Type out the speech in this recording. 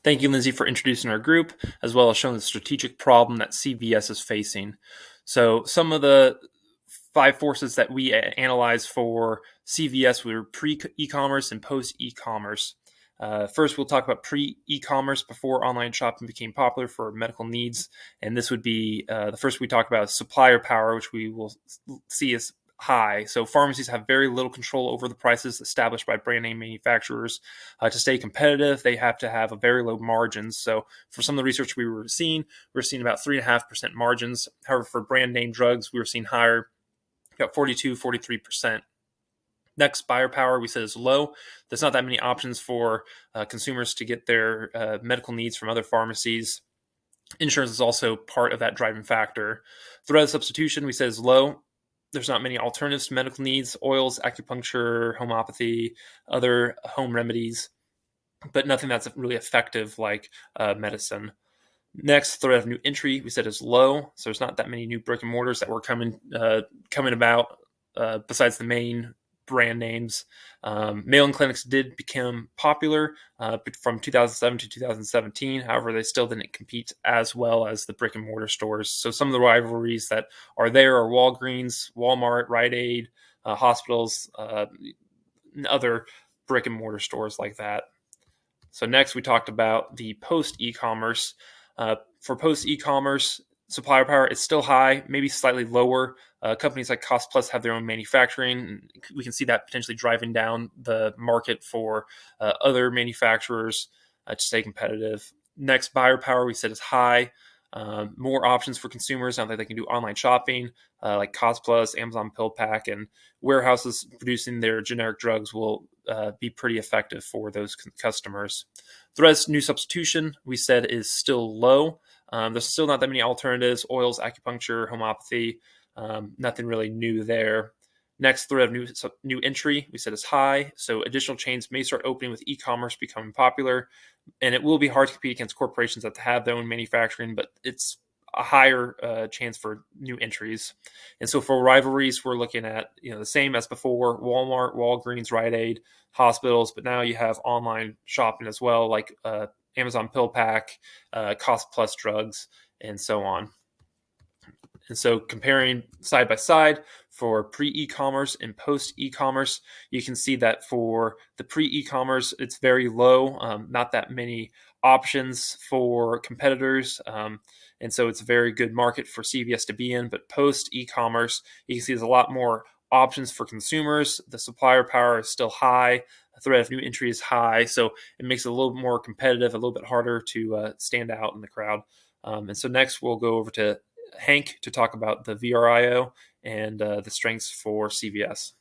Thank you, Lindsay, for introducing our group, as well as showing the strategic problem that CVS is facing. So some of the five forces that we analyzed for CVS were pre-e-commerce and post-e-commerce. First, we'll talk about pre-e-commerce, before online shopping became popular for medical needs. And this would be the first we talk about is supplier power, which we will see as high. So pharmacies have very little control over the prices established by brand name manufacturers. To stay competitive, they have to have a very low margins. So for some of the research we were seeing about 3.5% margins. However, for brand name drugs, we were seeing higher, about 42, 43%. Next, buyer power, we said, is low. There's not that many options for consumers to get their medical needs from other pharmacies. Insurance is also part of that driving factor. Threat of substitution, we said, is low. There's not many alternatives to medical needs: oils, acupuncture, homeopathy, other home remedies, but nothing that's really effective like medicine. Next, threat of new entry, we said, is low. So there's not that many new brick and mortars that were coming about besides the main brand names. Mail-in clinics did become popular from 2007 to 2017. However, they still didn't compete as well as the brick and mortar stores. So some of the rivalries that are there are Walgreens, Walmart, Rite Aid, hospitals, and other brick and mortar stores like that. So next, we talked about the post e-commerce. For post e-commerce, supplier power is still high, maybe slightly lower. Companies like Cost Plus have their own manufacturing. We can see that potentially driving down the market for other manufacturers to stay competitive. Next, buyer power, we said, is high. More options for consumers now that they can do online shopping, like Cost Plus, Amazon PillPack, and warehouses producing their generic drugs will be pretty effective for those customers. Threats new substitution, we said, is still low. There's still not that many alternatives: oils, acupuncture, homeopathy. Nothing really new there. Next, threat of new entry, we said, is high. So additional chains may start opening with e-commerce becoming popular, and it will be hard to compete against corporations that have their own manufacturing, but it's a higher chance for new entries. And so for rivalries, we're looking at the same as before: Walmart, Walgreens, Rite Aid, hospitals, but now you have online shopping as well, like Amazon PillPack, Cost Plus drugs, and so on. And so comparing side by side for pre-e-commerce and post-e-commerce, you can see that for the pre-e-commerce, it's very low, not that many options for competitors. And so it's a very good market for CVS to be in. But post-e-commerce, you can see there's a lot more options for consumers. The supplier power is still high. The threat of new entry is high. So it makes it a little more competitive, a little bit harder to stand out in the crowd. And so next, we'll go over to Hank to talk about the VRIO and the strengths for CVS.